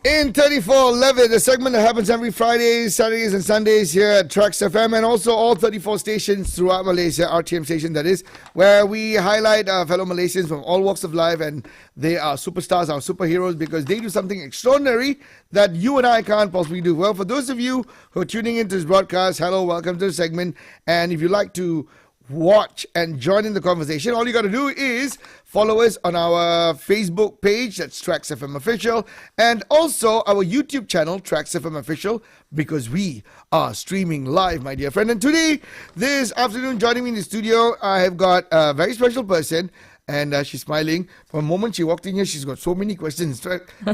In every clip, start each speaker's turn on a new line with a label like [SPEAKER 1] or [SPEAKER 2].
[SPEAKER 1] In 34, Love It, a segment that happens every Fridays, Saturdays and Sundays here at TRAXXfm and also all 34 stations throughout Malaysia, RTM station that is, where we highlight our fellow Malaysians from all walks of life, and they are superstars, our superheroes, because they do something extraordinary that you and I can't possibly do. Well, for those of you who are tuning into this broadcast, hello, welcome to the segment, and if you'd like to watch and join in the conversation, all you got to do is follow us on our Facebook page, that's TRAXXfm Official, and also our YouTube channel, TRAXXfm Official, because we are streaming live, my dear friend. And today, this afternoon, joining me in the studio, I have got a very special person, and she's smiling. From the moment she walked in here, she's got so many questions.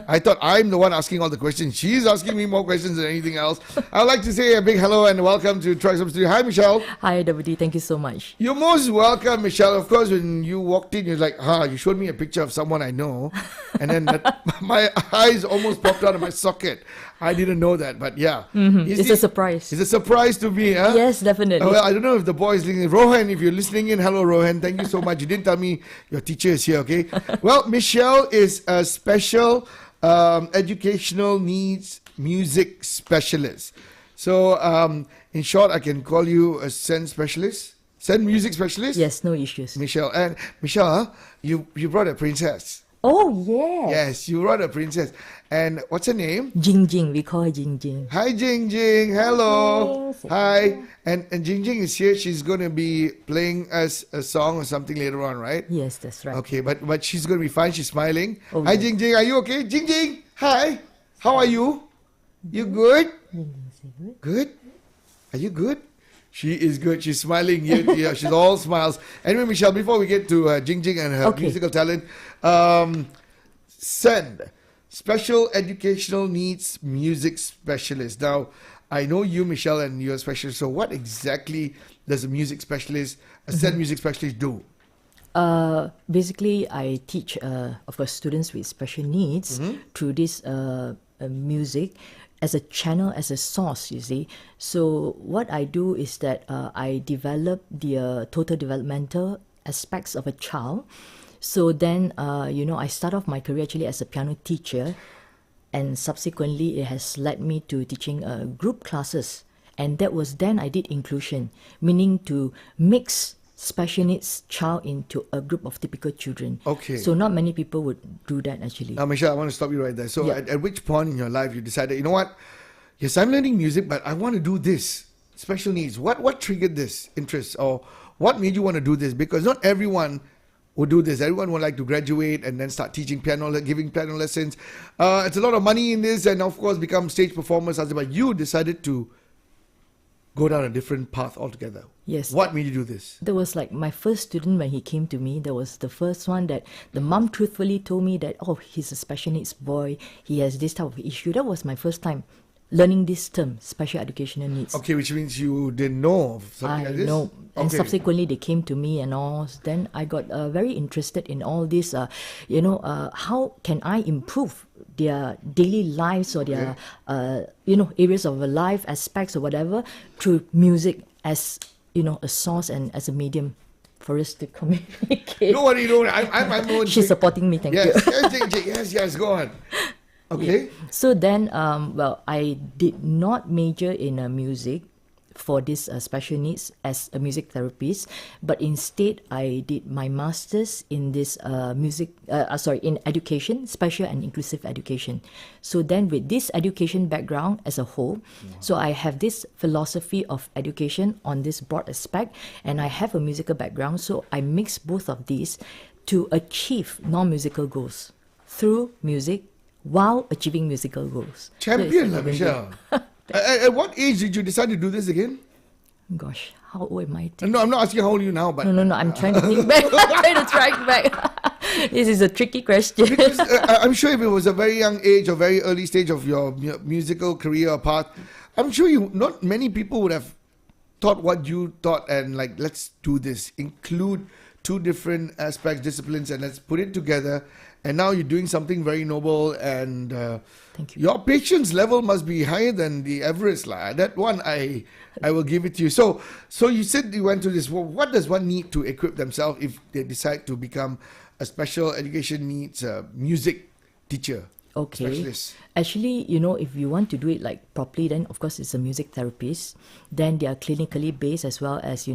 [SPEAKER 1] I thought I'm the one asking all the questions. She's asking me more questions than anything else. I'd like to say a big hello and welcome to TRAXXfm Studio. Hi, Michelle.
[SPEAKER 2] Hi, WD. Thank you so much.
[SPEAKER 1] You're most welcome, Michelle. Of course, when you walked in, you're like, you showed me a picture of someone I know. And then my eyes almost popped out of my socket. I didn't know that, but yeah.
[SPEAKER 2] It's a surprise.
[SPEAKER 1] It's a surprise to me, huh?
[SPEAKER 2] Yes, definitely.
[SPEAKER 1] Well, I don't know if the boy is listening. Rohan, if you're listening in, hello, Rohan. Thank you so much. You didn't tell me your teacher is here, okay? Well, Michelle is a special educational needs music specialist. So, in short, I can call you a SEN specialist? SEN Music Specialist?
[SPEAKER 2] Yes, no issues.
[SPEAKER 1] Michelle. And Michelle, you brought a princess.
[SPEAKER 2] Oh, yes.
[SPEAKER 1] Yes, you brought a princess. And what's her name?
[SPEAKER 2] Jing Jing. We call her Jing Jing.
[SPEAKER 1] Hi, Jing Jing. Hello.
[SPEAKER 2] Yes.
[SPEAKER 1] Hi. And Jing Jing is here. She's going to be playing us a song or something later on, right?
[SPEAKER 2] Yes, that's right.
[SPEAKER 1] Okay, but she's going to be fine. She's smiling.
[SPEAKER 2] Oh,
[SPEAKER 1] Hi,
[SPEAKER 2] yes.
[SPEAKER 1] Jing Jing. Are you okay? Jing Jing. Hi. How are you? You good? Good? Are you good? She is good. She's smiling. Yeah, she's all smiles. Anyway, Michelle, before we get to Jing Jing and her musical talent, SEN, Special Educational Needs Music Specialist. Now, I know you, Michelle, and you're a specialist. So what exactly does a music specialist, a SEN music specialist do?
[SPEAKER 2] Basically, I teach, of course, students with special needs through this music as a channel, as a source, you see. So what I do is that I develop the total developmental aspects of a child. So then, I start off my career actually as a piano teacher, and subsequently it has led me to teaching group classes. And that was then I did inclusion, meaning to mix special needs child into a group of typical children.
[SPEAKER 1] Okay.
[SPEAKER 2] So not many people would do that actually.
[SPEAKER 1] Now, Michelle, I want to stop you right there. So
[SPEAKER 2] Yeah.
[SPEAKER 1] at which point in your life you decided, you know what? Yes, I'm learning music, but I want to do this. Special needs. What triggered this interest, or what made you want to do this? Because not everyone would do this. Everyone would like to graduate and then start teaching piano, giving piano lessons. It's a lot of money in this, and of course become stage performers. But you decided to go down a different path altogether.
[SPEAKER 2] Yes.
[SPEAKER 1] What made you do this?
[SPEAKER 2] That was like my first student when he came to me. That was the first one that the mom truthfully told me that, he's a special needs boy. He has this type of issue. That was my first time learning this term, special educational needs.
[SPEAKER 1] Okay, which means you didn't know of something like this?
[SPEAKER 2] I know. And
[SPEAKER 1] Okay.
[SPEAKER 2] subsequently they came to me and all. Then I got very interested in all this, how can I improve their daily lives or their, areas of life, aspects or whatever, through music as, a source and as a medium for us to communicate.
[SPEAKER 1] Don't worry. I'm
[SPEAKER 2] She's supporting me, thank you.
[SPEAKER 1] Yes, go on. Okay.
[SPEAKER 2] So then, I did not major in music for this special needs as a music therapist, but instead I did my master's in this in education, special and inclusive education. So then with this education background as a whole, so I have this philosophy of education on this broad aspect, and I have a musical background, so I mix both of these to achieve non-musical goals through music while achieving musical goals.
[SPEAKER 1] Champion,
[SPEAKER 2] So it's
[SPEAKER 1] Michelle. At what age did you decide to do this again?
[SPEAKER 2] Gosh, how old am I?
[SPEAKER 1] No, I'm not asking how old you now, but
[SPEAKER 2] No, I'm trying to think back. I'm trying to track back. This is a tricky question.
[SPEAKER 1] because I'm sure if it was a very young age or very early stage of your musical career or path, I'm sure not many people would have thought what you thought and like, let's do this, include two different aspects, disciplines, and let's put it together. And now you're doing something very noble, and
[SPEAKER 2] Thank you.
[SPEAKER 1] your patience level must be higher than the average. That one, I will give it to you. So you said you went to this. Well, what does one need to equip themselves if they decide to become a special education needs music teacher? specialist?
[SPEAKER 2] Actually, if you want to do it like properly, then of course it's a music therapist. Then they are clinically based as well as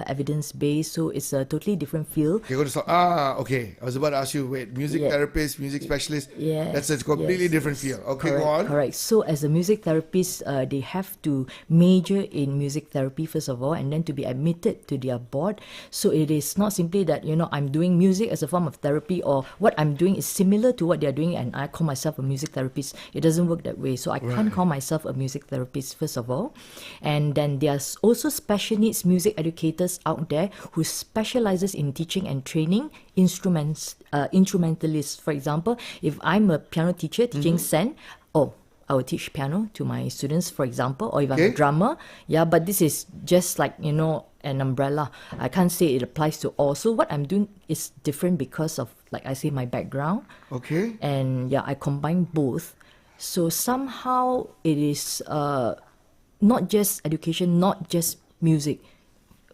[SPEAKER 2] evidence based. So it's a totally different field.
[SPEAKER 1] You're going to start. Okay. I was about to ask you. Wait, music therapist, music specialist.
[SPEAKER 2] Yes,
[SPEAKER 1] That's a completely different field. Okay,
[SPEAKER 2] correct,
[SPEAKER 1] go on.
[SPEAKER 2] Correct. So as a music therapist, they have to major in music therapy first of all, and then to be admitted to their board. So it is not simply that I'm doing music as a form of therapy, or what I'm doing is similar to what they're doing, and I call myself a music therapist. It doesn't work that way. So I can't call myself a music therapist first of all. And then there's also special needs music educators out there who specializes in teaching and training instrumentalists. For example, if I'm a piano teacher teaching SEN, I will teach piano to my students, for example, or if I'm a drummer. Yeah, but this is just like, an umbrella. I can't say it applies to all. So what I'm doing is different because of, like I say, my background.
[SPEAKER 1] Okay.
[SPEAKER 2] And I combine both. So somehow it is not just education, not just music,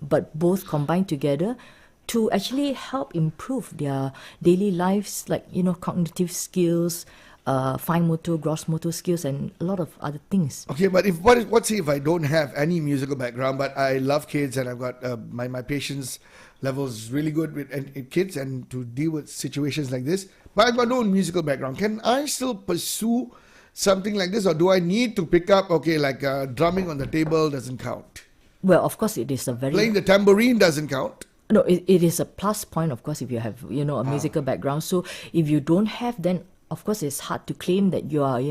[SPEAKER 2] but both combined together to actually help improve their daily lives, like, cognitive skills, fine motor, gross motor skills, and a lot of other things.
[SPEAKER 1] Okay, but what if I don't have any musical background, but I love kids and I've got my patience level is really good with kids and to deal with situations like this, but I've got no musical background. Can I still pursue something like this, or do I need to pick up, drumming on the table doesn't count?
[SPEAKER 2] Well, of course, it is a very...
[SPEAKER 1] Playing the tambourine doesn't count?
[SPEAKER 2] No, it is a plus point, of course, if you have, a musical background. So if you don't have, then of course it's hard to claim that you are,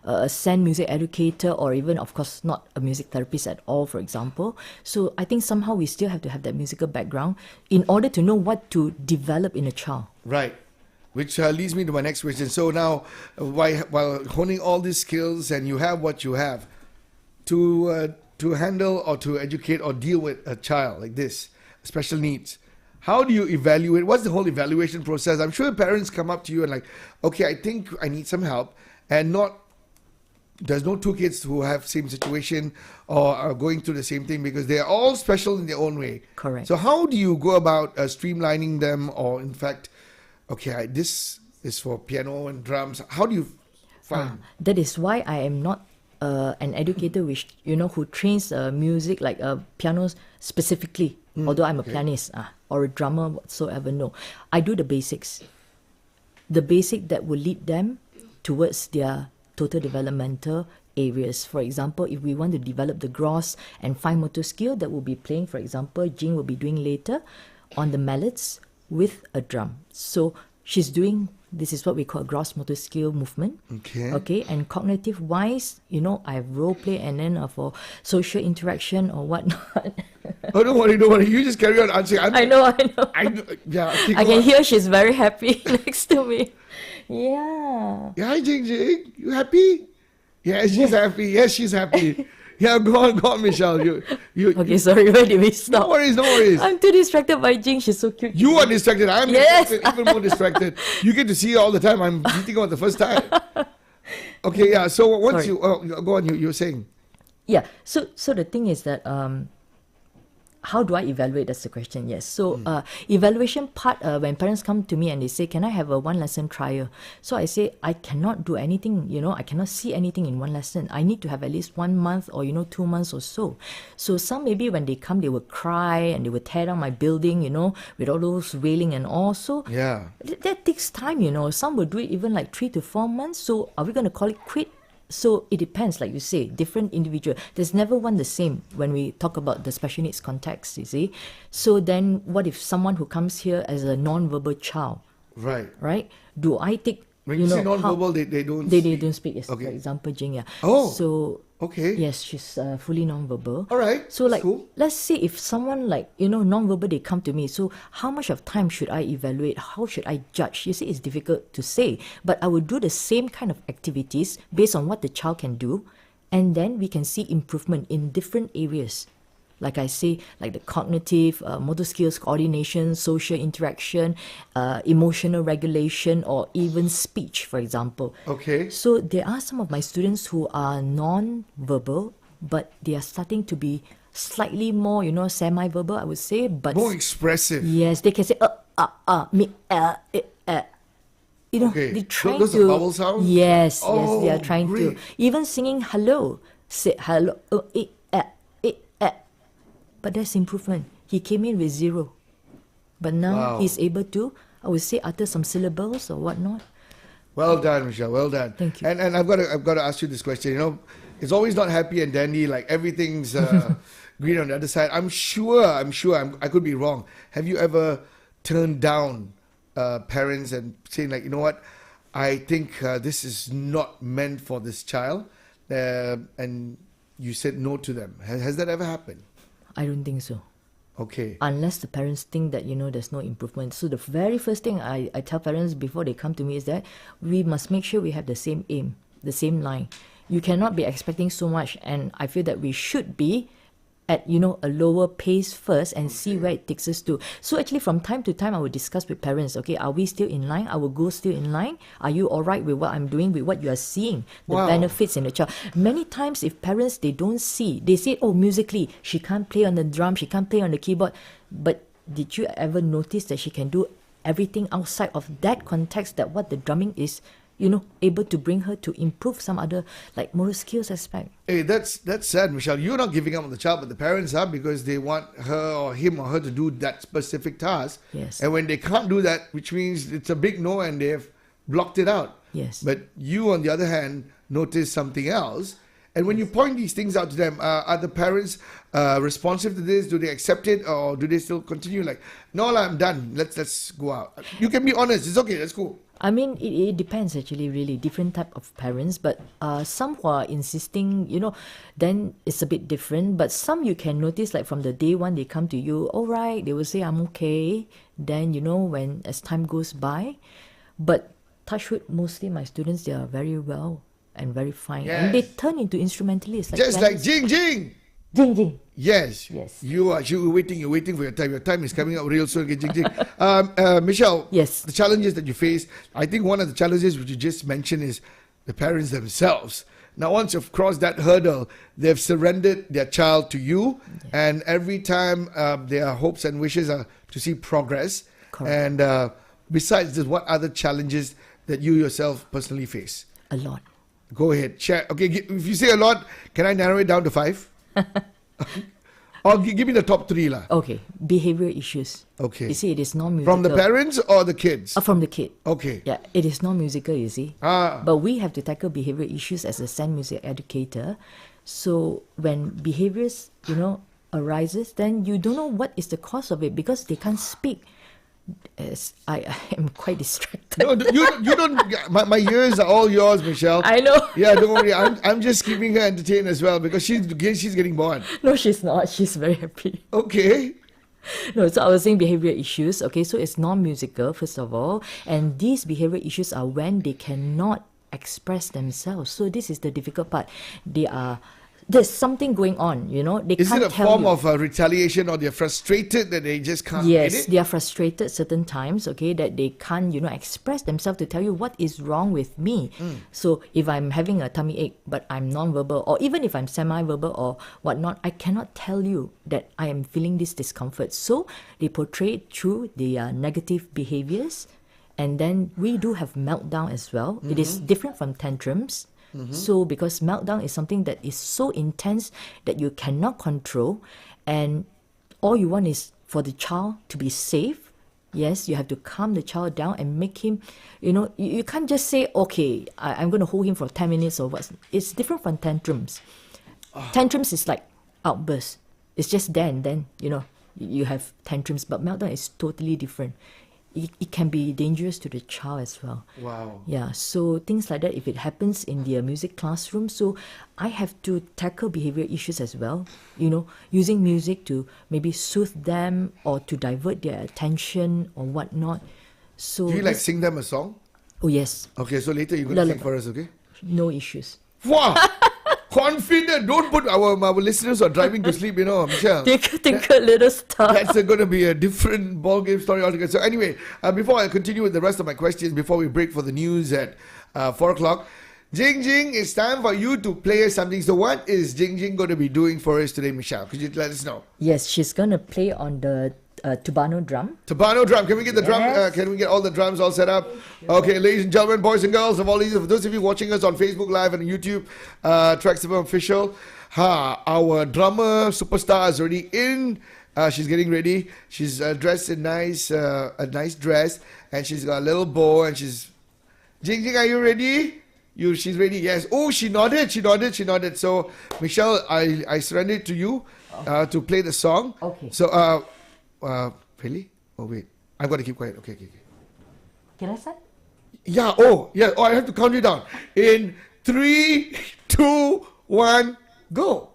[SPEAKER 2] a SEN music educator, or even, of course, not a music therapist at all, for example. So I think somehow we still have to have that musical background in order to know what to develop in a child.
[SPEAKER 1] Right. Which leads me to my next question. So now, while honing all these skills, and you have what you have, to handle or to educate or deal with a child like this, special needs, how do you evaluate? What's the whole evaluation process? I'm sure parents come up to you and like, okay, I think I need some help, and there's no two kids who have same situation or are going through the same thing, because they're all special in their own way.
[SPEAKER 2] Correct.
[SPEAKER 1] So how do you go about streamlining them, or in fact, okay, this is for piano and drums. How do you find?
[SPEAKER 2] That is why I am not an educator who trains music like pianos specifically, although I'm a pianist or a drummer whatsoever. No, I do the basics. The basic that will lead them towards their total developmental areas. For example, if we want to develop the gross and fine motor skill, that will be playing, for example, Jing will be doing later on the mallets with a drum. So she's doing, this is what we call gross motor skill movement. Okay. And cognitive wise, I have role play, and then for social interaction or whatnot.
[SPEAKER 1] Oh, don't worry. You just carry on answering.
[SPEAKER 2] I know.
[SPEAKER 1] Yeah,
[SPEAKER 2] I can hear she's very happy next to me. Yeah.
[SPEAKER 1] Yeah, Jing. You happy? Yeah, she's happy. Yes, she's happy. Yeah, go on, Michelle.
[SPEAKER 2] Okay, sorry, where did we stop?
[SPEAKER 1] No worries.
[SPEAKER 2] I'm too distracted by Jing. She's so cute.
[SPEAKER 1] You are distracted. I'm
[SPEAKER 2] Yes.
[SPEAKER 1] distracted, even more distracted. You get to see her all the time. I'm meeting her the first time. Okay, yeah. So once
[SPEAKER 2] Sorry.
[SPEAKER 1] go on, you were saying.
[SPEAKER 2] Yeah. So the thing is that how do I evaluate? That's the question. Yes. So evaluation part, when parents come to me and they say, can I have a one lesson trial? So I say, I cannot do anything, I cannot see anything in one lesson. I need to have at least 1 month or 2 months or so. So some maybe when they come, they will cry and they will tear down my building, with all those railing and all. So
[SPEAKER 1] Yeah.
[SPEAKER 2] that takes time, Some will do it even like 3 to 4 months. So are we going to call it quit? So it depends, like you say, different individual. There's never one the same when we talk about the special needs context, you see. So then what if someone who comes here as a non-verbal child,
[SPEAKER 1] Right.
[SPEAKER 2] do I take,
[SPEAKER 1] When you say non-verbal, they don't.
[SPEAKER 2] they don't speak, yes.
[SPEAKER 1] Okay.
[SPEAKER 2] For example, Jing, yeah.
[SPEAKER 1] Oh.
[SPEAKER 2] So
[SPEAKER 1] Okay.
[SPEAKER 2] yes, she's fully non-verbal.
[SPEAKER 1] All right.
[SPEAKER 2] So like,
[SPEAKER 1] Cool.
[SPEAKER 2] let's say if someone like, non-verbal, they come to me. So how much of time should I evaluate? How should I judge? You see, it's difficult to say. But I would do the same kind of activities based on what the child can do. And then we can see improvement in different areas. Like I say, like the cognitive, motor skills, coordination, social interaction, emotional regulation, or even speech, for example.
[SPEAKER 1] Okay.
[SPEAKER 2] So there are some of my students who are non-verbal, but they are starting to be slightly more, semi-verbal, I would say. But
[SPEAKER 1] More expressive.
[SPEAKER 2] yes, they can say me, you know,
[SPEAKER 1] Okay.
[SPEAKER 2] they're trying
[SPEAKER 1] Those
[SPEAKER 2] to.
[SPEAKER 1] are vowel sounds?
[SPEAKER 2] Yes, yes, they
[SPEAKER 1] Oh,
[SPEAKER 2] are trying
[SPEAKER 1] great.
[SPEAKER 2] to. Even singing hello, say hello, but that's improvement. He came in with 0, but now
[SPEAKER 1] Wow.
[SPEAKER 2] he's able to, I would say, utter some syllables or whatnot.
[SPEAKER 1] Well done, Michelle. Well done.
[SPEAKER 2] Thank you.
[SPEAKER 1] And I've got to ask you this question. You know, it's always not happy and dandy. Like everything's green on the other side. I'm sure. I could be wrong. Have you ever turned down parents and saying like, you know what, I think this is not meant for this child, and you said no to them? Has that ever happened?
[SPEAKER 2] I don't think so.
[SPEAKER 1] Okay.
[SPEAKER 2] Unless the parents think that, you know, there's no improvement. So the very first thing I tell parents before they come to me is that we must make sure we have the same aim, the same line. You cannot be expecting so much, and I feel that we should be at, you know, a lower pace first and see where it takes us to. So actually from time to time I will discuss with parents, okay, are we still in line? Are our goals still in line? Are you all right with what I'm doing, with what you are seeing, the
[SPEAKER 1] Wow.
[SPEAKER 2] benefits in the child? Many times if parents, they don't see, they say, oh, musically, she can't play on the drum, she can't play on the keyboard. But did you ever notice that she can do everything outside of that context, that what the drumming is, you know, able to bring her to improve some other like motor skills aspect?
[SPEAKER 1] Hey, that's sad, Michelle. You're not giving up on the child, but the parents are, because they want her or him or her to do that specific task.
[SPEAKER 2] Yes.
[SPEAKER 1] And when they can't do that, which means it's a big no and they've blocked it out.
[SPEAKER 2] Yes.
[SPEAKER 1] But you, on the other hand, notice something else. And when you point these things out to them, are the parents responsive to this? Do they accept it, or do they still continue like, no, I'm done. Let's go out? You can be honest. It's okay. That's cool.
[SPEAKER 2] I mean, it depends actually, really, different type of parents. But some who are insisting, you know, then it's a bit different. But some you can notice, like from the day one they come to you, all right, they will say, I'm okay. Then, you know, when as time goes by. But touch wood, mostly my students, they are very well and very fine. And they
[SPEAKER 1] Yes.
[SPEAKER 2] turn into instrumentalists.
[SPEAKER 1] Just like Jing Jing.
[SPEAKER 2] Jing Jing.
[SPEAKER 1] Yes.
[SPEAKER 2] Yes.
[SPEAKER 1] You're waiting for your time. Your time is coming up real soon. Okay, Jing Jing. Michelle.
[SPEAKER 2] Yes.
[SPEAKER 1] The challenges that you face. I think one of the challenges which you just mentioned is the parents themselves. Now, once you've crossed that hurdle, they've surrendered their child to you, and every time their hopes and wishes are to see progress.
[SPEAKER 2] Correct.
[SPEAKER 1] And besides this, what other challenges that you yourself personally face?
[SPEAKER 2] A lot.
[SPEAKER 1] Go ahead, share. Okay, if you say a lot, can I narrow it down to 5? Or give me the top 3 lah.
[SPEAKER 2] Okay. Behavior issues.
[SPEAKER 1] Okay.
[SPEAKER 2] You see, it is non-musical.
[SPEAKER 1] From the parents or the kids?
[SPEAKER 2] From the kid.
[SPEAKER 1] Okay.
[SPEAKER 2] Yeah, it is non-musical, you see. But we have to tackle behavior issues as a SEN music educator. So when behaviors, you know, arises, then you don't know what is the cause of it, because they can't speak. As I am quite distracted.
[SPEAKER 1] No, you don't. My ears are all yours, Michelle.
[SPEAKER 2] I know.
[SPEAKER 1] Yeah, don't worry. I'm just keeping her entertained as well, because she's getting bored.
[SPEAKER 2] No, she's not. She's very happy.
[SPEAKER 1] Okay.
[SPEAKER 2] No, so I was saying behavior issues. Okay, so it's non-musical, first of all. And these behavior issues are when they cannot express themselves. So this is the difficult part. There's something going on, you know. They
[SPEAKER 1] Is
[SPEAKER 2] can't
[SPEAKER 1] it a
[SPEAKER 2] tell
[SPEAKER 1] form
[SPEAKER 2] you.
[SPEAKER 1] of retaliation, or they're frustrated that they just can't
[SPEAKER 2] Yes,
[SPEAKER 1] get it?
[SPEAKER 2] they are frustrated certain times, okay, that they can't, you know, express themselves to tell you what is wrong with me. So if I'm having a tummy ache, but I'm non-verbal, or even if I'm semi-verbal or whatnot, I cannot tell you that I am feeling this discomfort. So they portray it through the negative behaviors. And then we do have meltdown as well. It is different from tantrums. So because meltdown is something that is so intense that you cannot control, and all you want is for the child to be safe. Yes, you have to calm the child down and make him, you know, you can't just say, okay, I'm going to hold him for 10 minutes or what. It's different from tantrums. Tantrums is like outbursts. It's just there and then, you know, you have tantrums, but meltdown is totally different. It can be dangerous to the child as well.
[SPEAKER 1] Wow.
[SPEAKER 2] Yeah, so things like that, if it happens in their music classroom, so I have to tackle behavior issues as well, you know, using music to maybe soothe them or to divert their attention or whatnot. So
[SPEAKER 1] Do you like sing them a song?
[SPEAKER 2] Oh yes,
[SPEAKER 1] Okay, so later you're going to sing
[SPEAKER 2] Lullaby.
[SPEAKER 1] for us, okay?
[SPEAKER 2] no issues.
[SPEAKER 1] Wow! Confident. Don't put our listeners who are driving to sleep, you know, Michelle.
[SPEAKER 2] Tinker little star.
[SPEAKER 1] That's going to be a different ballgame story altogether. So anyway, before I continue with the rest of my questions, before we break for the news at 4 o'clock, Jing Jing, it's time for you to play us something. So what is Jing Jing going to be doing for us today, Michelle? Could you let us know?
[SPEAKER 2] Yes, she's gonna play on the Tubano drum.
[SPEAKER 1] Tubano drum. Can we get the drum?
[SPEAKER 2] Yes.
[SPEAKER 1] Can we get all the drums all set up? Okay, ladies and gentlemen, boys and girls of all these, for those of you watching us on Facebook Live and YouTube, TRAXXfm official, our drummer superstar is already in. She's getting ready. She's dressed in a nice dress, and she's got a little bow, and she's. Jing Jing, are you ready? She's ready. Yes. Oh, she nodded. So, Michelle, I surrender it to you to play the song.
[SPEAKER 2] Okay.
[SPEAKER 1] So, really? Oh wait, I've got to keep quiet. Okay.
[SPEAKER 2] Can I start?
[SPEAKER 1] Yeah. Oh, yeah. Oh, I have to count you down. In 3, 2, 1, go.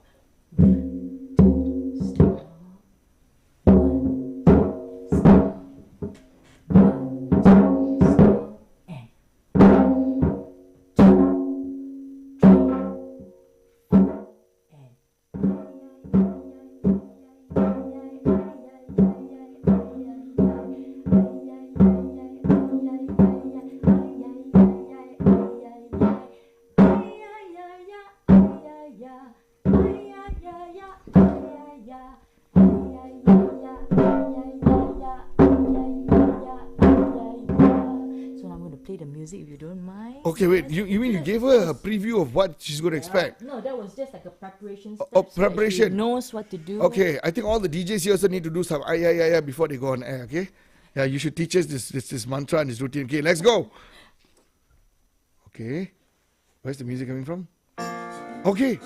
[SPEAKER 2] If you don't mind.
[SPEAKER 1] Okay, wait. You mean you gave her a preview of what she's going to expect?
[SPEAKER 2] No, that was just like a preparation step.
[SPEAKER 1] Oh,
[SPEAKER 2] so that
[SPEAKER 1] preparation.
[SPEAKER 2] she knows what to do.
[SPEAKER 1] Okay, I think all the DJs here also need to do some yeah before they go on air. Okay, yeah, you should teach us this mantra and this routine. Okay, let's go. Okay, where's the music coming from? Okay.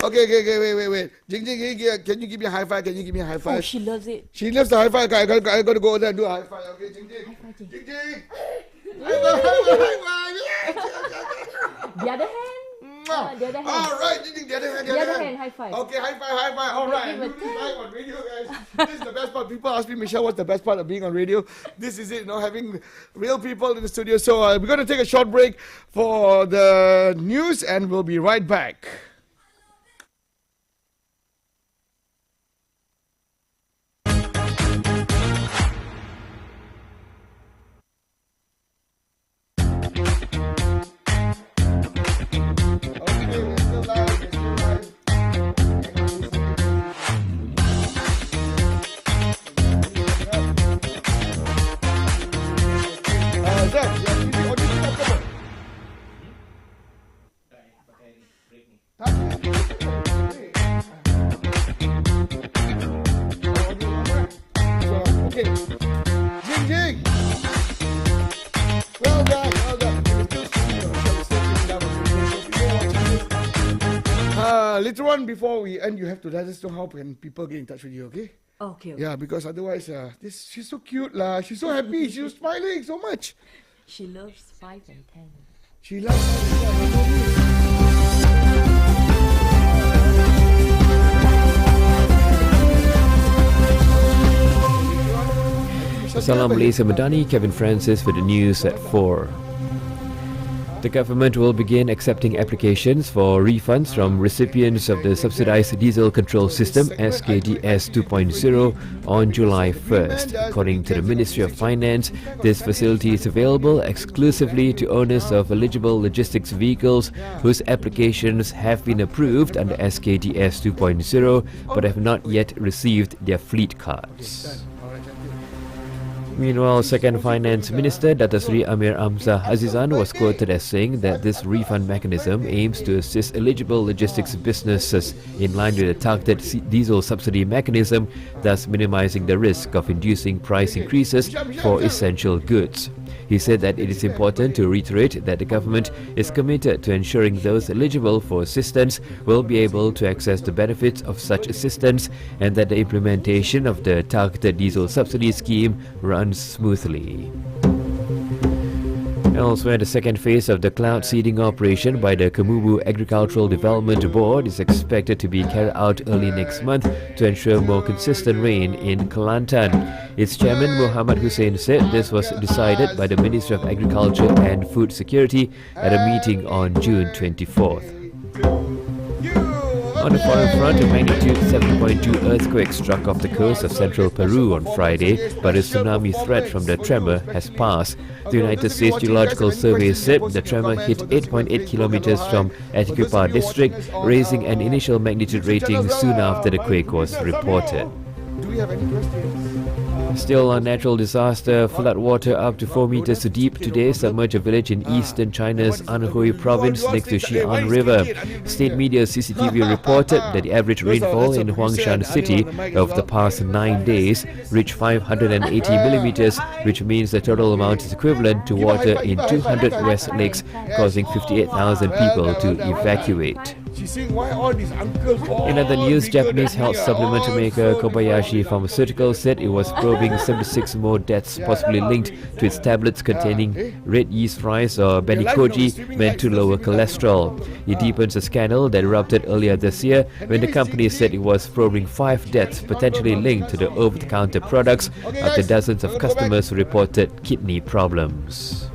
[SPEAKER 1] Okay, wait. Jing, can you give me a high five?
[SPEAKER 2] Oh, she loves it.
[SPEAKER 1] She loves the high five. I got to go over there and do a high five. Okay, Jing.
[SPEAKER 2] High five, Jing.
[SPEAKER 1] Jing.
[SPEAKER 2] The other hand. The other hand.
[SPEAKER 1] All right, Jing, the other hand.
[SPEAKER 2] The other hand, high five.
[SPEAKER 1] Okay, high five. All right, do this live on radio, guys. This is the best part. People ask me, Michelle, what's the best part of being on radio? This is it, having real people in the studio. So we're going to take a short break for the news, and we'll be right back. Jing. Well done. Later on, before we end, you have to let us know how can people get in touch with you, okay?
[SPEAKER 2] Okay.
[SPEAKER 1] Yeah, because otherwise, she's so cute lah. She's so happy. She's smiling so much.
[SPEAKER 2] She loves 5 and 10.
[SPEAKER 1] She loves.
[SPEAKER 3] Salam Malaysia Madani, Kevin Francis for the news at 4. The government will begin accepting applications for refunds from recipients of the Subsidised Diesel Control System SKDS 2.0 on July 1st. According to the Ministry of Finance, this facility is available exclusively to owners of eligible logistics vehicles whose applications have been approved under SKDS 2.0 but have not yet received their fleet cards. Meanwhile, Second Finance Minister Dato Sri Amir Hamzah Azizan was quoted as saying that this refund mechanism aims to assist eligible logistics businesses in line with the targeted diesel subsidy mechanism, thus minimizing the risk of inducing price increases for essential goods. He said that it is important to reiterate that the government is committed to ensuring those eligible for assistance will be able to access the benefits of such assistance and that the implementation of the targeted diesel subsidy scheme runs smoothly. Elsewhere, the second phase of the cloud seeding operation by the Kemubu Agricultural Development Board is expected to be carried out early next month to ensure more consistent rain in Kelantan. Its chairman Muhammad Hussein said this was decided by the Ministry of Agriculture and Food Security at a meeting on June 24th. On the foreign front, a magnitude 7.2 earthquake struck off the coast of central Peru on Friday, but a tsunami threat from the tremor has passed. The United States Geological Survey said the tremor hit 8.8 kilometers from Arequipa district, raising an initial magnitude rating soon after the quake was reported.
[SPEAKER 1] Do we have any questions?
[SPEAKER 3] Still on natural disaster, floodwater up to 4 meters deep today submerged a village in eastern China's Anhui province next to Xi'an River. State media CCTV reported that the average rainfall in Huangshan city of the past 9 days reached 580 millimeters, which means the total amount is equivalent to water in 200 West Lakes, causing 58,000 people to evacuate. In other news, Japanese health supplement maker Kobayashi Pharmaceutical said it was probing 76 more deaths possibly linked to its tablets containing red yeast rice or benikoji meant to lower cholesterol. It deepens a scandal that erupted earlier this year when the company said it was probing 5 deaths potentially linked to the over-the-counter products after dozens of customers reported kidney problems.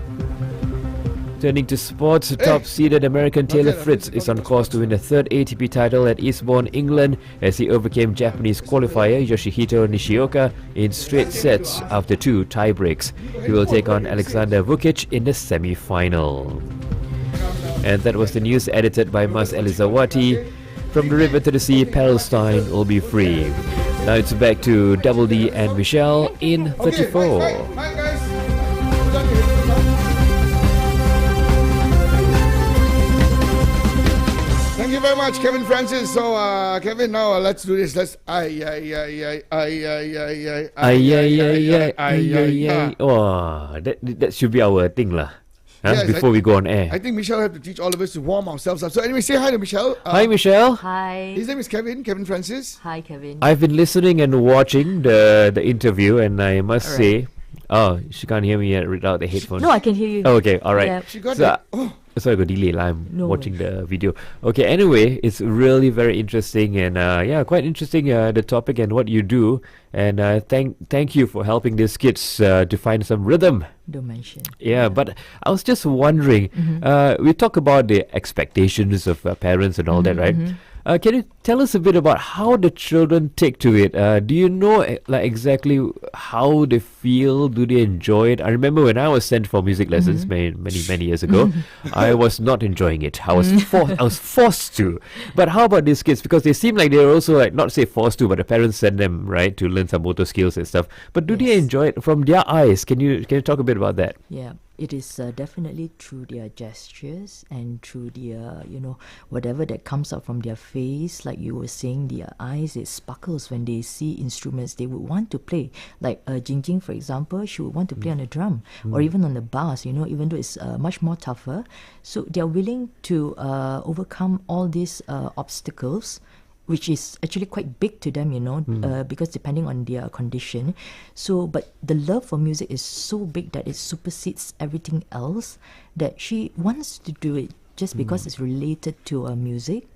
[SPEAKER 3] Turning to sports, top-seeded American Taylor Fritz is on course to win the third ATP title at Eastbourne, England, as he overcame Japanese qualifier Yoshihito Nishioka in straight sets after 2 tie-breaks. He will take on Alexander Vukic in the semi-final. And that was the news edited by Mas Elizawati. From the river to the sea, Palestine will be free. Now it's back to Double D and Michelle in 34.
[SPEAKER 1] Thank you very much, Kevin Francis. So, Kevin, now let's do this. Let's
[SPEAKER 3] Oh, that should be our thing lah.
[SPEAKER 1] Yes,
[SPEAKER 3] before we go on air.
[SPEAKER 1] I think Michelle have to teach all of us to warm ourselves up. So anyway, say hi to Michelle.
[SPEAKER 3] Hi, Michelle.
[SPEAKER 2] Hi.
[SPEAKER 1] His name is Kevin Francis.
[SPEAKER 2] Hi, Kevin.
[SPEAKER 3] I've been listening and watching the interview, and I must say, oh, she can't hear me yet without the headphones.
[SPEAKER 2] No, I can hear you.
[SPEAKER 3] Oh, okay, all right.
[SPEAKER 2] Yeah.
[SPEAKER 1] She got
[SPEAKER 3] So,
[SPEAKER 1] it. Oh.
[SPEAKER 3] Sorry, I got delayed. I'm
[SPEAKER 2] No
[SPEAKER 3] watching the video. Okay, anyway, it's really very interesting and quite interesting the topic and what you do. And thank you for helping these kids to find some rhythm.
[SPEAKER 2] Don't mention.
[SPEAKER 3] Yeah, but I was just wondering, we talk about the expectations of parents and all that, right? Can you tell us a bit about how the children take to it? Do you know like exactly how they feel? Do they enjoy it? I remember when I was sent for music lessons many years ago, I was not enjoying it. I was forced to. But how about these kids? Because they seem like they're also like not say forced to, but the parents send them right to learn some motor skills and stuff. But do they enjoy it from their eyes? Can you talk a bit about that?
[SPEAKER 2] Yeah, it is definitely through their gestures and through their, whatever that comes out from their face. Like you were saying, their eyes, it sparkles when they see instruments they would want to play. Like Jing Jing, for example, she would want to play on the drum or even on the bass, even though it's much more tougher. So they're willing to overcome all these obstacles, which is actually quite big to them, because depending on their condition. So, but the love for music is so big that it supersedes everything else, that she wants to do it just because it's related to music.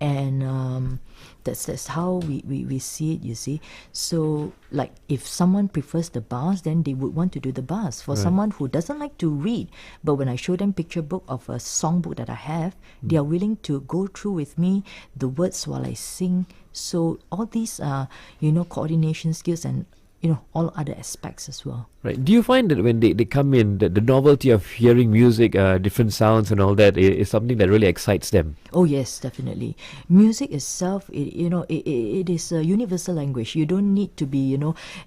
[SPEAKER 2] and that's how we see it, you see. So like if someone prefers the bars, then they would want to do the bars. For someone who doesn't like to read, but when I show them picture book of a songbook that I have, they are willing to go through with me the words while I sing. So all these coordination skills and all other aspects as well.
[SPEAKER 3] Right. Do you find that when they come in, the novelty of hearing music, different sounds and all that is something that really excites them?
[SPEAKER 2] Oh yes, definitely. Music itself, it is a universal language. You don't need to be,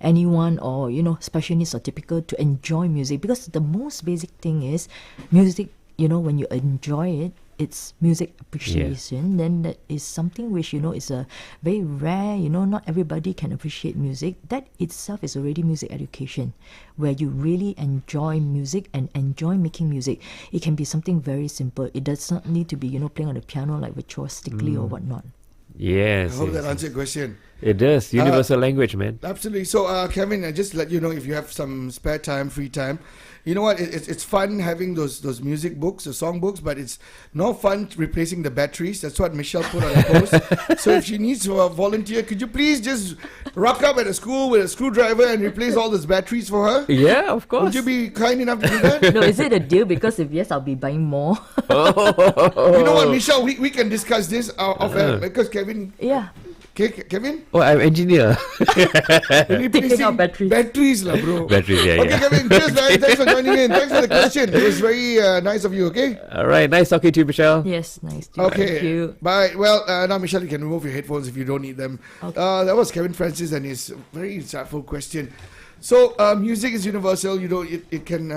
[SPEAKER 2] anyone or, special needs or typical to enjoy music, because the most basic thing is music, when you enjoy it, it's music appreciation. Then that is something which is a very rare. Not everybody can appreciate music. That itself is already music education, where you really enjoy music and enjoy making music. It can be something very simple. It does not need to be playing on the piano like virtuosically or whatnot.
[SPEAKER 3] Yes.
[SPEAKER 1] I hope that answered your question.
[SPEAKER 3] It does. Universal language, man.
[SPEAKER 1] Absolutely. So, Kevin, just let you know, if you have some spare time, free time, you know what? It's fun having those music books, the song books, but it's no fun replacing the batteries. That's what Michelle put on her post. So if she needs to volunteer, could you please just rock up at a school with a screwdriver and replace all those batteries for her?
[SPEAKER 3] Yeah, of course.
[SPEAKER 1] Would you be kind enough to do that?
[SPEAKER 2] No, is it a deal? Because if yes, I'll be buying more.
[SPEAKER 1] You know what, Michelle? We can discuss this off air, because Kevin.
[SPEAKER 2] Yeah.
[SPEAKER 1] Kevin?
[SPEAKER 3] Oh, I'm engineer.
[SPEAKER 2] Taking out batteries.
[SPEAKER 1] Batteries, lah, bro.
[SPEAKER 3] Batteries, yeah.
[SPEAKER 1] Okay, Kevin, cheers, man. Thanks for joining in. Thanks for the question. It was very nice of you, okay?
[SPEAKER 3] All right, nice talking to you, Michelle.
[SPEAKER 2] Yes, nice to
[SPEAKER 1] Okay.
[SPEAKER 2] Thank you.
[SPEAKER 1] Bye. Well, now, Michelle, you can remove your headphones if you don't need them.
[SPEAKER 2] Okay.
[SPEAKER 1] That was Kevin Francis and his very insightful question. So, music is universal. It can,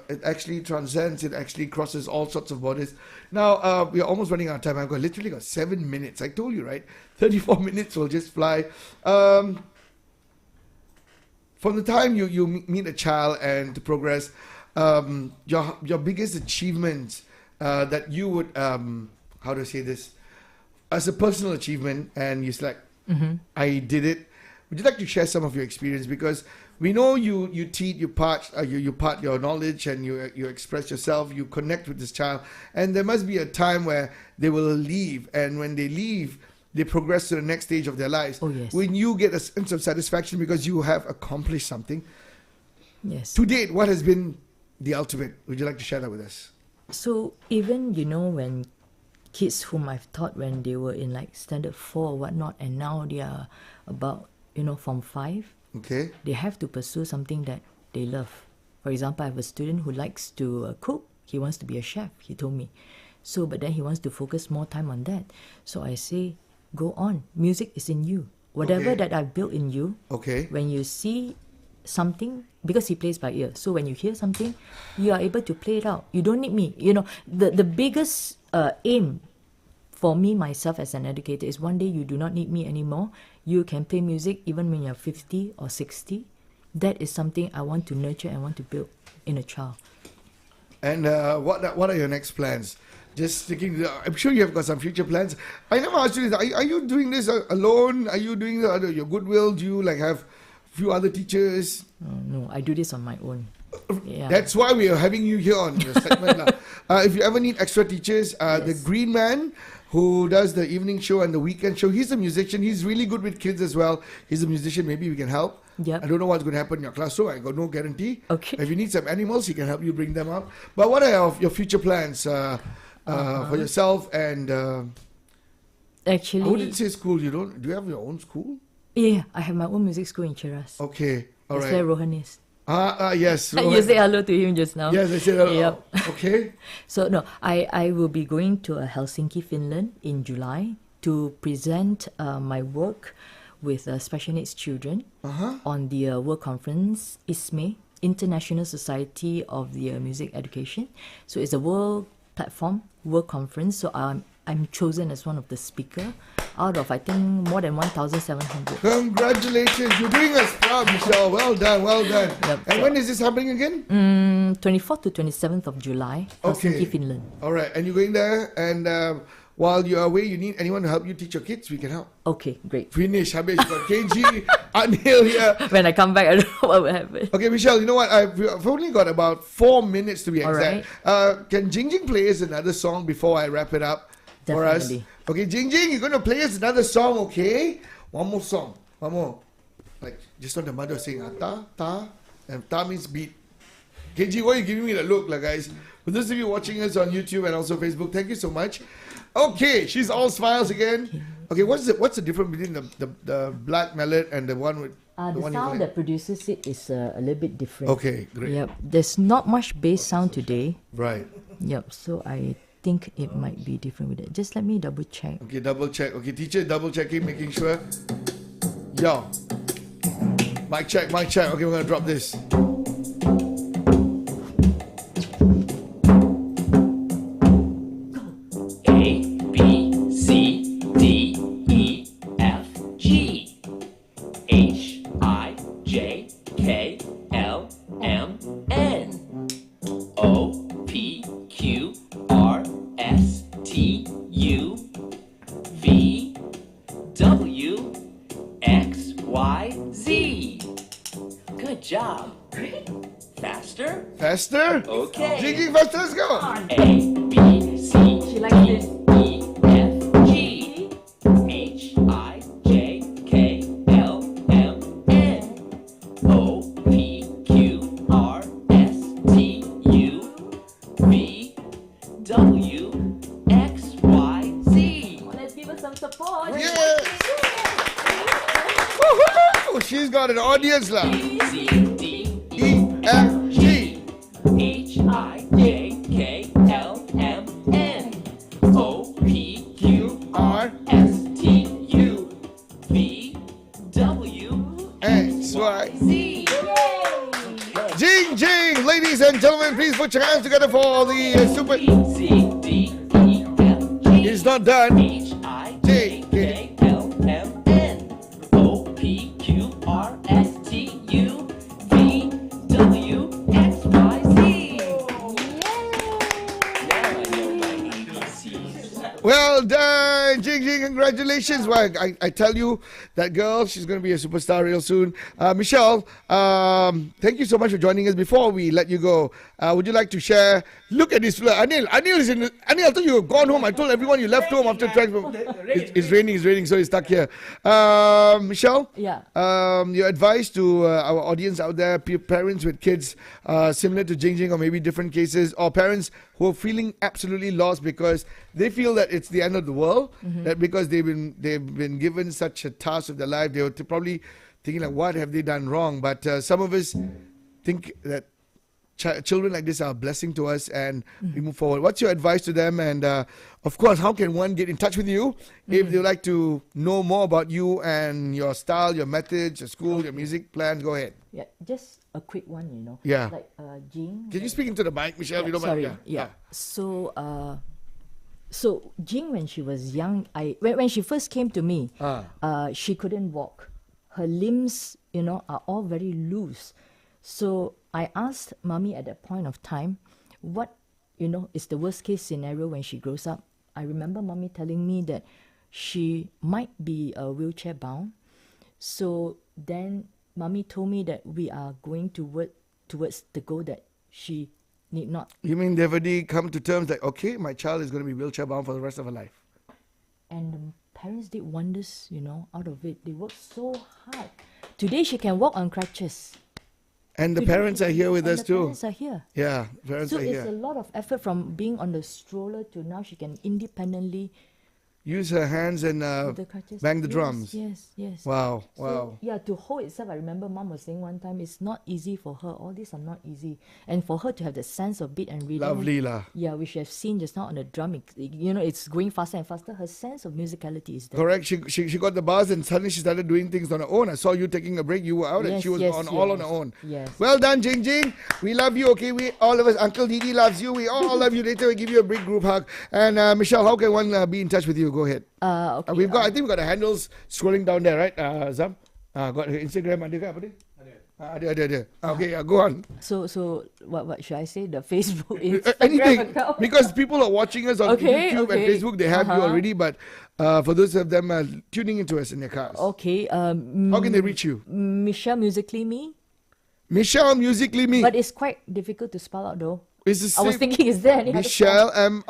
[SPEAKER 1] it actually transcends. It actually crosses all sorts of borders. Now, we are almost running out of time. I've literally got 7 minutes. I told you, right? 34 minutes will just fly. From the time you meet a child and to progress, your biggest achievements that you would, how to say this, as a personal achievement, and you're like, I did it. Would you like to share some of your experience? Because we know you teach, you part your knowledge, and you express yourself, you connect with this child, and there must be a time where they will leave, and when they leave, they progress to the next stage of their lives.
[SPEAKER 2] Oh, yes.
[SPEAKER 1] When you get a sense of satisfaction because you have accomplished something.
[SPEAKER 2] Yes.
[SPEAKER 1] To date, what has been the ultimate? Would you like to share that with us?
[SPEAKER 2] So even when kids whom I've taught when they were in like standard 4 or whatnot, and now they are about Form 5,
[SPEAKER 1] Okay.
[SPEAKER 2] they have to pursue something that they love. For example, I have a student who likes to cook. He wants to be a chef, he told me. So, but then he wants to focus more time on that. So I say, go on. Music is in you. Whatever
[SPEAKER 1] Okay.
[SPEAKER 2] that I've built in you,
[SPEAKER 1] Okay.
[SPEAKER 2] when you see something, because he plays by ear, so when you hear something, you are able to play it out. You don't need me. The biggest aim for me, myself as an educator, is one day you do not need me anymore. You can play music even when you're 50 or 60. That is something I want to nurture and want to build in a child.
[SPEAKER 1] And what are your next plans? Just thinking, I'm sure you have got some future plans. I never asked you this. Are you doing this alone? Are you doing your goodwill? Do you have a few other teachers?
[SPEAKER 2] No, I do this on my own. Yeah.
[SPEAKER 1] That's why we are having you here on your segment now. If you ever need extra teachers, the Green Man, who does the evening show and the weekend show, he's a musician. He's really good with kids as well. He's a musician. Maybe we can help.
[SPEAKER 2] Yep.
[SPEAKER 1] I don't know what's going to happen in your classroom. I got no guarantee.
[SPEAKER 2] Okay.
[SPEAKER 1] If you need some animals, he can help you bring them up. But what are your future plans for yourself? And
[SPEAKER 2] Actually,
[SPEAKER 1] I wouldn't say school. Do you have your own school?
[SPEAKER 2] yeah, I have my own music school in Cheras.
[SPEAKER 1] Okay. All
[SPEAKER 2] That's
[SPEAKER 1] right.
[SPEAKER 2] where Rohan is.
[SPEAKER 1] Yes.
[SPEAKER 2] You say hello to him just now.
[SPEAKER 1] Yes, I said hello.
[SPEAKER 2] Yep.
[SPEAKER 1] Okay.
[SPEAKER 2] So no, I will be going to Helsinki, Finland in July to present my work with special needs children on the World Conference ISME, International Society of the Music Education. So it's a world platform, world conference. So I'm chosen as one of the speaker out of, I think, more than 1,700.
[SPEAKER 1] Congratulations. You're doing us proud, Michelle. Well done, well done.
[SPEAKER 2] Yep.
[SPEAKER 1] And when is this happening again?
[SPEAKER 2] 24th to 27th of July, Helsinki, Finland.
[SPEAKER 1] All right. And you're going there, and while you're away, you need anyone to help you teach your kids, we can help.
[SPEAKER 2] Okay, great.
[SPEAKER 1] Finish. Habis. You got KG, Anil here.
[SPEAKER 2] When I come back, I don't know what will happen.
[SPEAKER 1] Okay, Michelle, you know what? I've only got about 4 minutes to be
[SPEAKER 2] All
[SPEAKER 1] exact. Can Jing Jing play us another song before I wrap it up? for us.
[SPEAKER 2] Definitely.
[SPEAKER 1] Okay, Jing Jing, you're going to play us another song, okay? One more song. One more. Like, just on the mother saying, ta, ta, and ta means beat. KG, why are you giving me that look, like, guys? For those of you watching us on YouTube and also Facebook, thank you so much. Okay, she's all smiles again. Okay, what's the difference between the black mallet and the one with
[SPEAKER 2] The
[SPEAKER 1] one
[SPEAKER 2] sound
[SPEAKER 1] you
[SPEAKER 2] that produces it is a little bit different.
[SPEAKER 1] Okay, great.
[SPEAKER 2] Yep. There's not much bass sound today.
[SPEAKER 1] Right.
[SPEAKER 2] Yep. So I think it might be different with it. Just let me double check.
[SPEAKER 1] Okay, double check. Okay, teacher, double checking, making sure. Yo. Mic check, mic check. Okay, we're gonna drop this. Faster?
[SPEAKER 4] Okay.
[SPEAKER 1] Jing faster, let's go.
[SPEAKER 4] A, B, C,
[SPEAKER 2] She likes this.
[SPEAKER 4] E, F, G, H, I, J, K, L, M, N, O, P, Q, R, S, T, U, V, W, X, Y, Z.
[SPEAKER 2] Let's give her some support.
[SPEAKER 1] Yeah. Woohoo! She's got an audience lah.
[SPEAKER 4] B, C, D,
[SPEAKER 1] E, F, G.
[SPEAKER 4] H, I, J, K, L, M, N, O, P, Q,
[SPEAKER 1] R,
[SPEAKER 4] S, T, U, V, W,
[SPEAKER 1] X, Y.
[SPEAKER 4] Z.
[SPEAKER 1] Jing Jing! Ladies and gentlemen, please put your hands together for the super...
[SPEAKER 4] C, D, E, F, G,
[SPEAKER 1] It's not done.
[SPEAKER 4] H, I, J, K, L, M, N, O, P, Q, R, S, T, U, V, W, X, Y, Z. Now I know my ABCs.
[SPEAKER 1] Well done, Jing Jing, congratulations. Well, I tell you, that girl, she's going to be a superstar real soon. Michelle, thank you so much for joining us. Before we let you go, would you like to share? Look at this. Anil is in. Anil, I thought you were gone home. I told everyone you left home after TRAXXfm. It's raining, so he's stuck here. Michelle?
[SPEAKER 2] Yeah.
[SPEAKER 1] Your advice to our audience out there, parents with kids similar to Jing Jing or maybe different cases, or parents who are feeling absolutely lost because they feel that it's the end of the world, that because they've been given such a task of their life, they were probably thinking like, what have they done wrong? But some of us think that children like this are a blessing to us, and we move forward. What's your advice to them? And of course, how can one get in touch with you if they would like to know more about you and your style, your methods, your school, your music plans? Go ahead.
[SPEAKER 2] Yeah, just a quick one, you know.
[SPEAKER 1] Yeah.
[SPEAKER 2] Like Jing.
[SPEAKER 1] Can you speak into the mic, Michelle? If you don't
[SPEAKER 2] Sorry.
[SPEAKER 1] mind?
[SPEAKER 2] Yeah. So Jing, when she was young, when she first came to me, she couldn't walk. Her limbs, you know, are all very loose. So I asked Mommy at that point of time, what, you know, is the worst case scenario when she grows up? I remember Mommy telling me that she might be wheelchair bound. So then Mommy told me that we are going towards the goal that she need not.
[SPEAKER 1] You mean they've already come to terms like, okay, my child is going to be wheelchair bound for the rest of her life?
[SPEAKER 2] And the parents did wonders, you know, out of it. They worked so hard. Today she can walk on crutches.
[SPEAKER 1] And the parents are here with us
[SPEAKER 2] the
[SPEAKER 1] too.
[SPEAKER 2] Parents are here.
[SPEAKER 1] Yeah, parents
[SPEAKER 2] So
[SPEAKER 1] are
[SPEAKER 2] it's
[SPEAKER 1] here.
[SPEAKER 2] a lot of effort from being on the stroller to now she can independently
[SPEAKER 1] Use her hands and
[SPEAKER 2] with the crutches.
[SPEAKER 1] bang the
[SPEAKER 2] Yes,
[SPEAKER 1] drums.
[SPEAKER 2] Yes.
[SPEAKER 1] Wow,
[SPEAKER 2] So,
[SPEAKER 1] wow.
[SPEAKER 2] yeah, to hold itself, I remember Mom was saying one time, it's not easy for her. All these are not easy. And for her to have the sense of beat and rhythm.
[SPEAKER 1] Lovely lah.
[SPEAKER 2] Yeah, which you have seen just now on the drum. You know, it's going faster and faster. Her sense of musicality is there.
[SPEAKER 1] Correct. She got the bars and suddenly she started doing things on her own. I saw you taking a break. You were out and she was all on her own.
[SPEAKER 2] Yes.
[SPEAKER 1] Well done, Jing Jing. We love you. Okay, we all of us. Uncle Didi loves you. We all love you. Later we give you a big group hug. And Michelle, how can one be in touch with you? Go ahead.
[SPEAKER 2] Okay.
[SPEAKER 1] I think we've got the handles scrolling down there, right? Zam? Got her Instagram. Ada ke apa dia? Ada. Okay, go on.
[SPEAKER 2] So what should I say? The Facebook, Instagram
[SPEAKER 1] Anything.
[SPEAKER 2] account?
[SPEAKER 1] Because people are watching us on YouTube and
[SPEAKER 2] okay.
[SPEAKER 1] Facebook. They have you already. But for those of them tuning into us in their cars,
[SPEAKER 2] Okay.
[SPEAKER 1] how can they reach you?
[SPEAKER 2] Michelle Musically Me.
[SPEAKER 1] Michelle Musically Me.
[SPEAKER 2] But it's quite difficult to spell out though.
[SPEAKER 1] It's the
[SPEAKER 2] I was
[SPEAKER 1] same.
[SPEAKER 2] thinking, is there any other
[SPEAKER 1] Michelle, Michellemy,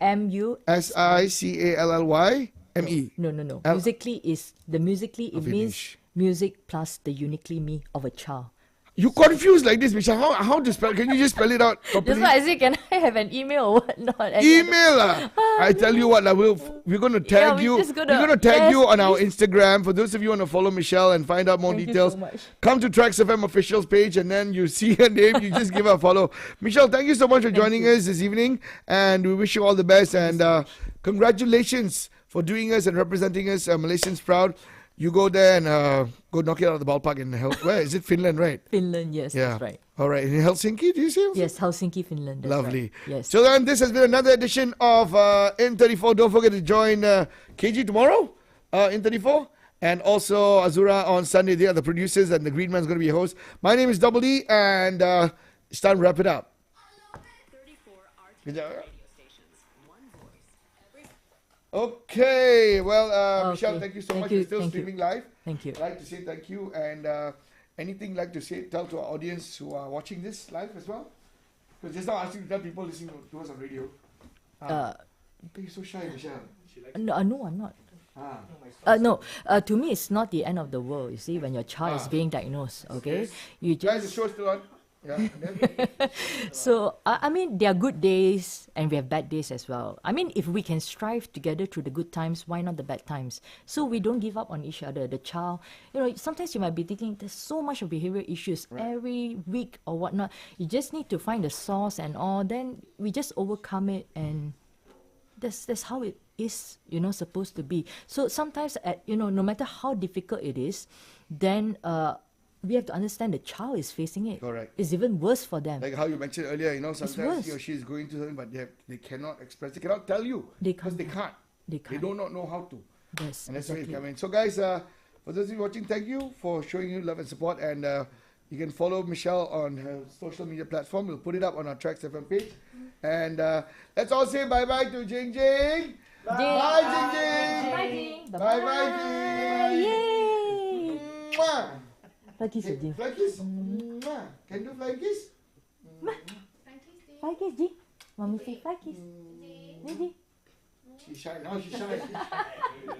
[SPEAKER 2] M-U-S.
[SPEAKER 1] Sicallmy.
[SPEAKER 2] No, no, no.
[SPEAKER 1] L-
[SPEAKER 2] Musically is the musically it means
[SPEAKER 1] Finish.
[SPEAKER 2] music plus the uniquely me of a child.
[SPEAKER 1] You confused like this, Michelle. How to spell? Can you just spell it out
[SPEAKER 2] That's
[SPEAKER 1] properly?
[SPEAKER 2] why I say, can I have an email or whatnot? And
[SPEAKER 1] Email. I tell you what, we're gonna tag
[SPEAKER 2] we're
[SPEAKER 1] you.
[SPEAKER 2] just gonna-
[SPEAKER 1] We're gonna tag
[SPEAKER 2] yes,
[SPEAKER 1] you on our
[SPEAKER 2] please.
[SPEAKER 1] Instagram. For those of you who want to follow Michelle and find out more
[SPEAKER 2] Thank you
[SPEAKER 1] details,
[SPEAKER 2] so much.
[SPEAKER 1] come to TRAXXfm officials page and then you see her name. You just give her a follow. Michelle, thank you so much for joining us this evening, and we wish you all the best. And congratulations for doing us and representing us, Malaysians proud. You go there and go knock it out of the ballpark in where is it? Finland, right?
[SPEAKER 2] Finland, yes,
[SPEAKER 1] Yeah.
[SPEAKER 2] that's right.
[SPEAKER 1] All right. In Helsinki, do you say?
[SPEAKER 2] Yes, Helsinki, Finland. That's
[SPEAKER 1] Lovely.
[SPEAKER 2] Right. Yes.
[SPEAKER 1] So then, this has been another edition of In34. Don't forget to join KG tomorrow, In34, and also Azura on Sunday. They are the producers, and the Green Man's going to be a host. My name is Double E, and it's time to wrap it up.
[SPEAKER 5] 34
[SPEAKER 1] Good job.
[SPEAKER 5] radio stations, one voice, every
[SPEAKER 1] Okay. Well,
[SPEAKER 2] Okay.
[SPEAKER 1] Michelle, thank you so
[SPEAKER 2] Thank
[SPEAKER 1] much.
[SPEAKER 2] you,
[SPEAKER 1] We're still
[SPEAKER 2] thank you.
[SPEAKER 1] streaming live.
[SPEAKER 2] Thank you.
[SPEAKER 1] I'd like to say thank you, and anything like to say, tell to our audience who are watching this live as well. Because just now I asked you to tell people listening to us on radio. You're so shy, Michelle.
[SPEAKER 2] No, no, I'm not.
[SPEAKER 1] Ah.
[SPEAKER 2] No, to me, it's not the end of the world. You see, when your child is being diagnosed, okay, you
[SPEAKER 1] Guys, the
[SPEAKER 2] just
[SPEAKER 1] show's still on. Yeah. And then,
[SPEAKER 2] so I mean, there are good days and we have bad days as well. I mean, if we can strive together through the good times, why not the bad times? So we don't give up on each other. The child, sometimes you might be thinking there's so much of behavioral issues every week or whatnot. You just need to find the source and all. Then we just overcome it, and that's how it is, supposed to be. So sometimes, no matter how difficult it is, then we have to understand the child is facing it.
[SPEAKER 1] Correct.
[SPEAKER 2] It's even worse for them.
[SPEAKER 1] like how you mentioned earlier, sometimes he or
[SPEAKER 2] worse.
[SPEAKER 1] she is going through something, but they cannot express, they cannot tell you.
[SPEAKER 2] They
[SPEAKER 1] Because
[SPEAKER 2] can't.
[SPEAKER 1] they can't.
[SPEAKER 2] They
[SPEAKER 1] They
[SPEAKER 2] can't.
[SPEAKER 1] do not know how to.
[SPEAKER 2] Yes,
[SPEAKER 1] And that's where you
[SPEAKER 2] exactly.
[SPEAKER 1] come in. So guys, for those of you watching, thank you for showing you love and support. And you can follow Michelle on her social media platform. We'll put it up on our TRAXXfm page. And let's all say bye-bye to Jing Jing. Bye, Jing Jing.
[SPEAKER 2] Bye, Jing.
[SPEAKER 1] Bye-bye, Jing.
[SPEAKER 2] Yay!
[SPEAKER 1] Mwah.
[SPEAKER 2] Fly kiss, Jing.
[SPEAKER 1] Fly kiss. Mwah. Can you fly kiss?
[SPEAKER 2] Fly kiss, Jing. Mommy say fly kiss. Jing.
[SPEAKER 1] She's shy now. She's shy.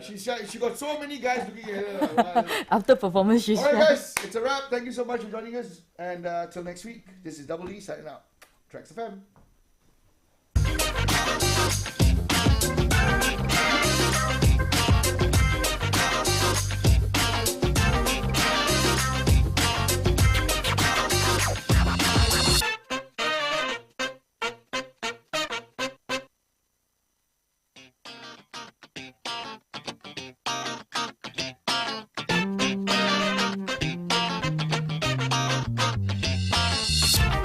[SPEAKER 1] She's shy. She got so many guys looking at her.
[SPEAKER 2] After performance, she's
[SPEAKER 1] All right, guys. It's a wrap. Thank you so much for joining us. And till next week, this is Double E signing out. TRAXXfm.